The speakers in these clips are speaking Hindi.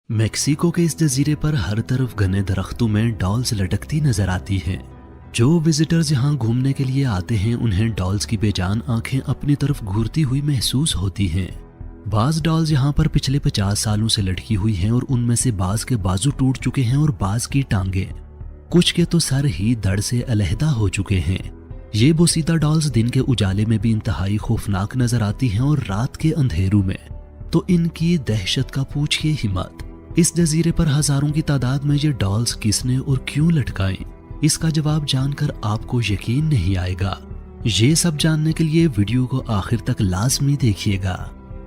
मेक्सिको के इस जजीरे पर हर तरफ घने दरख्तों में डॉल्स लटकती नजर आती हैं। जो विजिटर्स यहाँ घूमने के लिए आते हैं उन्हें डॉल्स की बेजान आंखें अपनी तरफ घूरती हुई महसूस होती हैं। बाज डॉल्स यहाँ पर पिछले 50 सालों से लटकी हुई हैं और उनमें से बाज के बाजू टूट चुके हैं और बाज की टांगें, कुछ के तो सर ही धड़ से अलहदा हो चुके हैं। ये बोसीदा डॉल्स दिन के उजाले में भी इंतहाई खौफनाक नजर आती हैं और रात के अंधेरों में तो इनकी दहशत का पूछिए ही मत। इस जजीरे पर हजारों की तादाद में ये डॉल्स किसने और क्यों लटकाएं, इसका जवाब जानकर आपको यकीन नहीं आएगा। ये सब जानने के लिए वीडियो को आखिर तक लाजमी देखिएगा।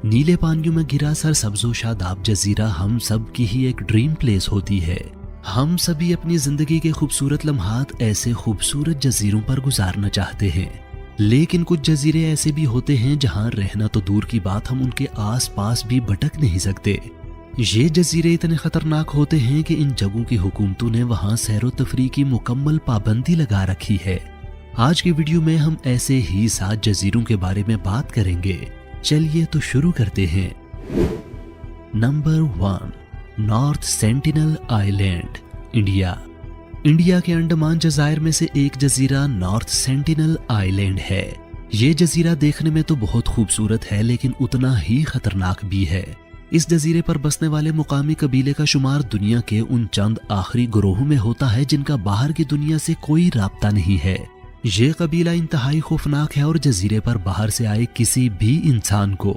नीले पानियों में घिरा सरसब्ज़ो शादाब जजीरा हम सब की ही एक ड्रीम प्लेस होती है। हम सभी अपनी जिंदगी के खूबसूरत लम्हात ऐसे खूबसूरत जजीरों पर गुजारना चाहते हैं, लेकिन कुछ जजीरे ऐसे भी होते हैं जहां रहना तो दूर की बात, हम उनके आसपास भी भटक नहीं सकते। ये जजीरे इतने खतरनाक होते हैं कि इन जगहों की हुकूमतों ने वहां सैरो तफरी की मुकम्मल पाबंदी लगा रखी है। आज की वीडियो में हम ऐसे ही 7 जजीरों के बारे में बात करेंगे। चलिए तो शुरू करते हैं। Number 1, north sentinel island, India के अंडमान जजायर में से एक जजीरा नॉर्थ सेंटिनल आइलैंड है। ये जजीरा देखने में तो बहुत खूबसूरत है लेकिन उतना ही खतरनाक भी है। इस जजीरे पर बसने वाले मुकामी कबीले का शुमार दुनिया के उन चंद आखिरी ग्रोहों में होता है जिनका बाहर की दुनिया से कोई राब्ता नहीं है। ये कबीला इंतहाई खौफनाक है और जजीरे पर बाहर से आए किसी भी इंसान को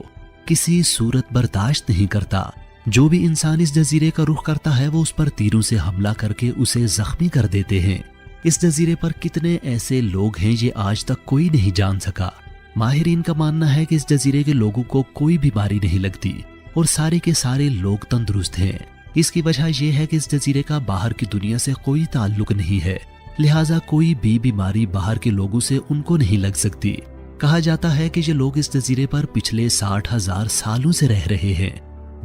किसी सूरत बर्दाश्त नहीं करता। जो भी इंसान इस जजीरे का रुख करता है वो उस पर तीरों से हमला करके उसे जख्मी कर देते हैं। इस जजीरे पर कितने ऐसे लोग हैं ये आज तक कोई नहीं जान सका। माहिरीन का मानना है कि इस जजीरे के लोगों को कोई बीमारी नहीं लगती और सारे के सारे लोग तंदुरुस्त हैं। इसकी वजह यह है कि इस जजीरे का बाहर की दुनिया से कोई ताल्लुक नहीं है, लिहाजा कोई भी बीमारी बाहर के लोगों से उनको नहीं लग सकती। कहा जाता है कि ये लोग इस जजीरे पर पिछले 60,000 सालों से रह रहे हैं।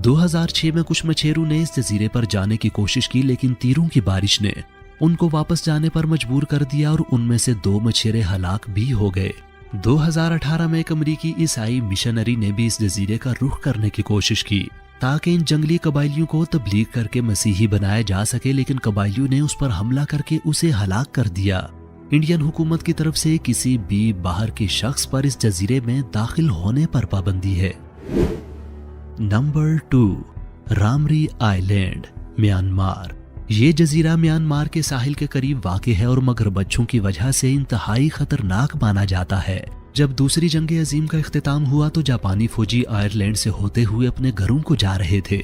2006 में कुछ मछेरों ने इस जजीरे पर जाने की कोशिश की लेकिन तीरों की बारिश ने उनको वापस जाने पर मजबूर कर दिया और उनमें से 2 मछेरे हलाक भी हो गए। 2018 में एक अमरीकी ईसाई मिशनरी ने भी इस जजीरे का रुख करने की कोशिश की ताकि इन जंगली कबायलियों को तबलीग करके मसीही बनाया जा सके, लेकिन कबायलियों ने उस पर हमला करके उसे हलाक कर दिया। इंडियन हुकूमत की तरफ से किसी भी बाहर के शख्स पर इस जजीरे में दाखिल होने पर पाबंदी है। नंबर 2, रामरी आइलैंड, म्यांमार। ये जजीरा म्यांमार के साहिल के करीब वाक़े है और मगरमच्छों की वजह से इंतहाई खतरनाक माना जाता है। जब दूसरी जंग अजीम का इख्तिताम हुआ तो जापानी फौजी आयरलैंड से होते हुए अपने घरों को जा रहे थे।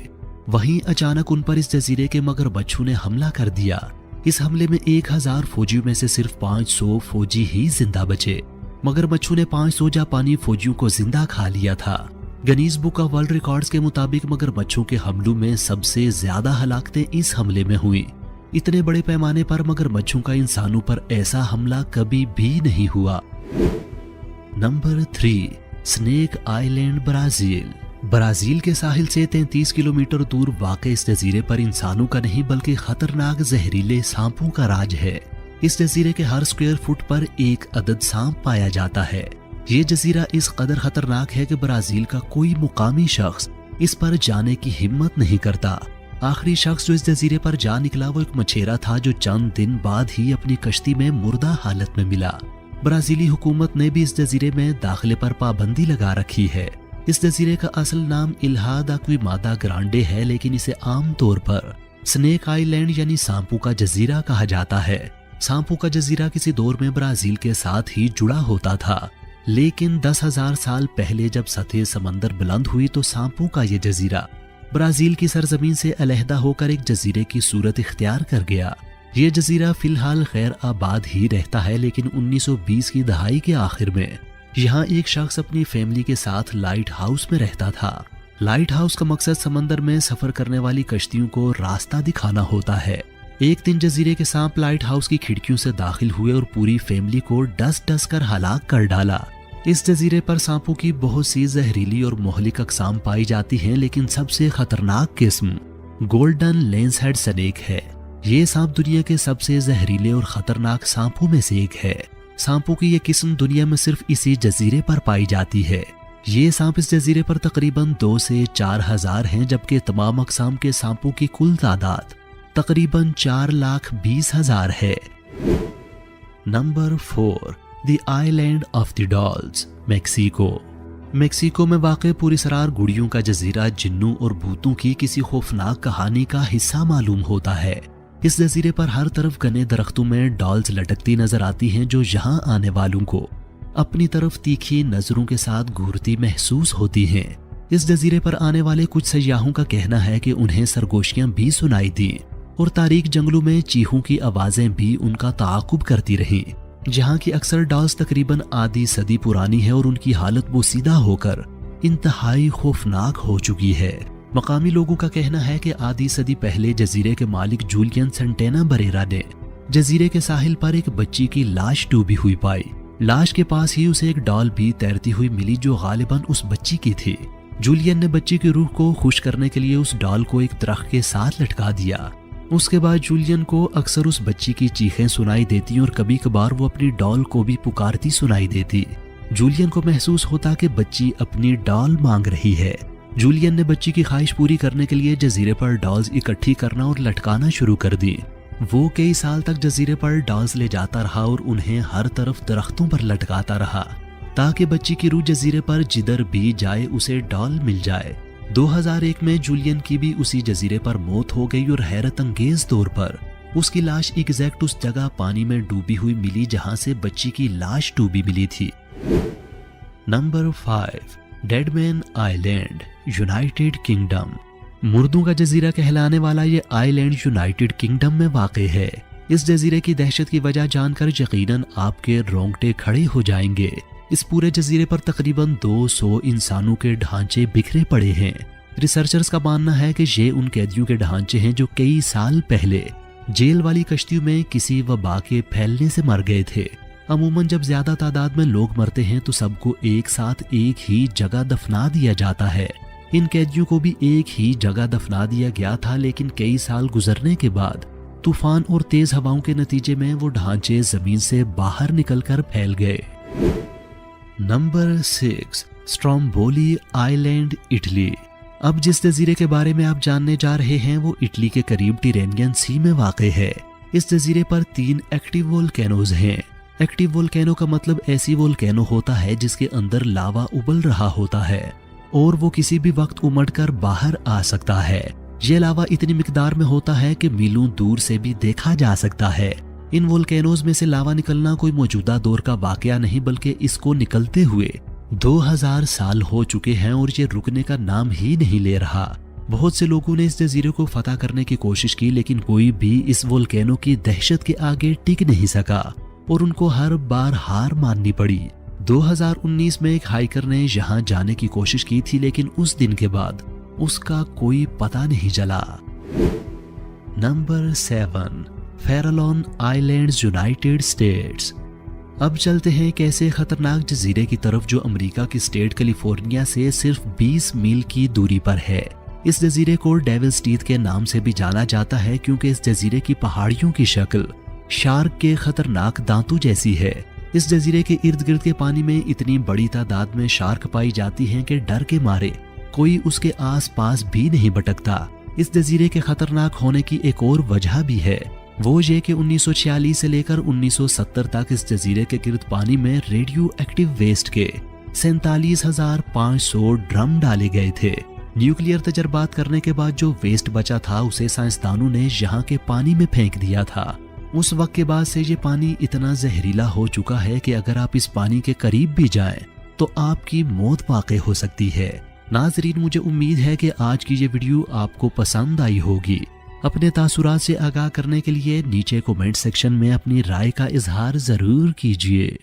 वहीं अचानक उन पर इस जजीरे के मगरमच्छों ने हमला कर दिया। इस हमले में 1000 फौजियों में से सिर्फ 500 फौजी ही जिंदा बचे। मगरमच्छों ने 500 जापानी फौजियों को जिंदा खा लिया था। Guinness book of world records के मुताबिक मगरमच्छों के हमलों में सबसे ज्यादा हलाकतें इस हमले में हुई। इतने बड़े पैमाने पर मगरमच्छों का इंसानों पर ऐसा हमला कभी भी नहीं हुआ। नंबर 3, स्नेक आइलैंड, ब्राजील के साहिल से 33 किलोमीटर दूर वाक़े इस जजीरे पर इंसानों का नहीं बल्कि खतरनाक जहरीले सांपों का राज है। इस जजीरे के हर स्क्वायर फुट पर एक अदद सांप पाया जाता है। ये जजीरा इस कदर खतरनाक है कि ब्राजील का कोई मुकामी शख्स इस पर जाने की हिम्मत नहीं करता। आखिरी शख्स जो इस जजीरे पर जा निकला वो एक मछेरा था जो चंद दिन बाद ही अपनी कश्ती में मुर्दा हालत में मिला। ब्राजीली हुकूमत ने भी इस जजीरे में दाखिले पर पाबंदी लगा रखी है। इस जजीरे का असल नाम इल्हा दा क्विमादा ग्रांडे है, लेकिन इसे आम तौर पर स्नेक आइलैंड यानी सांपों का जजीरा कहा जाता है। सांपों का जजीरा किसी दौर में ब्राजील के साथ ही जुड़ा होता था, लेकिन 10,000 साल पहले जब सतह समंदर बुलंद हुई तो सांपों का ये जजीरा ब्राजील की सरजमीन से अलहदा होकर एक जजीरे की सूरत इख्तियार कर गया। ये जजीरा फिलहाल गैर आबाद ही रहता है, लेकिन 1920 की दहाई के आखिर में यहाँ एक शख्स अपनी फैमिली के साथ लाइट हाउस में रहता था। लाइट हाउस का मकसद समंदर में सफर करने वाली कश्तियों को रास्ता दिखाना होता है। एक दिन जजीरे के सांप लाइट हाउस की खिड़कियों से दाखिल हुए और पूरी फैमिली को डस कर हलाक कर डाला। इस जजीरे पर सांपों की बहुत सी जहरीली और मोहलिक अक़साम पाई जाती हैं, लेकिन सबसे खतरनाक किस्म गोल्डन लेंसहेड स्नेक है। ये सांप दुनिया के सबसे जहरीले और खतरनाक सांपों में से एक है। सांपों की ये किस्म दुनिया में सिर्फ इसी जजीरे पर पाई जाती है। ये सांप इस जजीरे पर तकरीबन 2 से 4 हजार हैं, जबकि तमाम अक़साम के सांपों की कुल तादाद तकरीबन 4,20,000 है। Number 4, the island of the dolls, Mexico. Mexico में वाक़ पुरअसरार गुड़ियों का जजीरा जिन्नों और भूतों की किसी खौफनाक कहानी का हिस्सा मालूम होता है। इस जजीरे पर हर तरफ घने दरख्तों में डॉल्स लटकती नजर आती हैं, जो यहाँ आने वालों को अपनी तरफ तीखी नजरों के साथ घूरती महसूस होती हैं। इस जजीरे पर आने वाले कुछ सयाहों का कहना है कि उन्हें सरगोशियां भी सुनाई दी और तारीक जंगलों में चीहों की आवाजें भी उनका ताक़ुब करती रहीं। जहां की अक्सर डॉल्स तकरीबन आधी सदी पुरानी है और उनकी हालत बोसीदा होकर इंतहाई खौफनाक हो चुकी है। मकामी लोगों का कहना है कि आधी सदी पहले जजीरे के मालिक जूलियन सेंटेना बरेरा ने जजीरे के साहिल पर एक बच्ची की लाश डूबी हुई पाई। लाश के पास ही उसे एक डॉल भी तैरती हुई मिली, जो गालिबन उस बच्ची की थी। जूलियन ने बच्ची की रूह को खुश करने के लिए उस डॉल को एक दरख्त के साथ लटका दिया। उसके बाद जूलियन को अक्सर उस बच्ची की चीखें सुनाई देती और कभी कभार वो अपनी डॉल को भी पुकारती सुनाई देती। जूलियन को महसूस होता कि बच्ची अपनी डॉल मांग रही है। जूलियन ने बच्ची की ख्वाहिश पूरी करने के लिए जजीरे पर डॉल्स इकट्ठी करना और लटकाना शुरू कर दी। वो कई साल तक जजीरे पर डॉल्स ले जाता रहा और उन्हें हर तरफ दरख्तों पर लटकाता रहा ताकि बच्ची की रूह जजीरे पर जिधर भी जाए उसे डॉल मिल जाए। 2001 में जूलियन की भी उसी जजीरे पर मौत हो गई और हैरत अंगेज तौर पर उसकी लाश एग्जैक्ट उस जगह पानी में डूबी हुई मिली जहां से बच्ची की लाश डूबी मिली थी। Number 5, dead man island, United kingdom. मुर्दों का जजीरा कहलाने वाला ये आइलैंड यूनाइटेड किंगडम में वाक़े है। इस जजीरे की दहशत की वजह जानकर यकीनन आपके रोंगटे खड़े हो जाएंगे। इस पूरे जजीरे पर तकरीबन 200 इंसानों के ढांचे बिखरे पड़े हैं। रिसर्चर्स का मानना है कि ये उन कैदियों के ढांचे हैं जो कई साल पहले जेल वाली कश्तियों में किसी वबा के फैलने से मर गए थे। अमूमन जब ज्यादा तादाद में लोग मरते हैं तो सबको एक साथ एक ही जगह दफना दिया जाता है। इन कैदियों को भी एक ही जगह दफना दिया गया था, लेकिन कई साल गुजरने के बाद तूफान और तेज हवाओं के नतीजे में वो ढांचे जमीन से बाहर निकलकर फैल गए। Number 6, Stromboli island, Italy. अब जिस जजीरे के बारे में आप जानने जा रहे हैं वो इटली के करीब टिरेनियन सी में वाक़े है। इस जजीरे पर 3 एक्टिव वोल्केनोज हैं। एक्टिव वोल्केनो का मतलब ऐसी वोल्केनो होता है जिसके अंदर लावा उबल रहा होता है और वो किसी भी वक्त उमड़कर बाहर आ सकता है। ये लावा इतनी मिकदार में होता है कि मीलों दूर से भी देखा जा सकता है। इन वोल्केनोज में से लावा निकलना कोई मौजूदा दौर का वाकया नहीं, बल्कि इसको निकलते हुए 2000 साल हो चुके हैं और ये रुकने का नाम ही नहीं ले रहा। बहुत से लोगों ने इस जजीरे को फतह करने की कोशिश की, लेकिन कोई भी इस वोल्केनो की दहशत के आगे टिक नहीं सका और उनको हर बार हार माननी पड़ी। 2019 में एक हाइकर ने यहाँ जाने की कोशिश की थी, लेकिन उस दिन के बाद उसका कोई पता नहीं चला। Number 7, Farallon islands, United States. अब चलते हैं एक ऐसे खतरनाक जजीरे की तरफ जो अमेरिका की स्टेट कैलिफोर्निया से सिर्फ 20 मील की दूरी पर है। इस जजीरे को डेविल्स टीथ के नाम से भी जाना जाता है क्योंकि इस जजीरे की पहाड़ियों की शक्ल शार्क के खतरनाक दांतों जैसी है। इस जजीरे के इर्द गिर्द के पानी में इतनी बड़ी तादाद में शार्क पाई जाती हैं कि डर के मारे कोई उसके आसपास भी नहीं भटकता। इस जजीरे के खतरनाक होने की एक और वजह भी है, वो ये कि 1946 से लेकर 1970 तक इस जजीरे के गिर्द पानी में रेडियो एक्टिव वेस्ट के 47,500 ड्रम डाले गए थे। न्यूक्लियर तजर्बात करने के बाद जो वेस्ट बचा था उसे साइंसदानों ने यहाँ के पानी में फेंक दिया था। उस वक्त के बाद से ये पानी इतना जहरीला हो चुका है कि अगर आप इस पानी के करीब भी जाएं तो आपकी मौत वाक़ई हो सकती है। नाजरीन, मुझे उम्मीद है कि आज की ये वीडियो आपको पसंद आई होगी। अपने तासुरात से आगाह करने के लिए नीचे कमेंट सेक्शन में अपनी राय का इजहार जरूर कीजिए।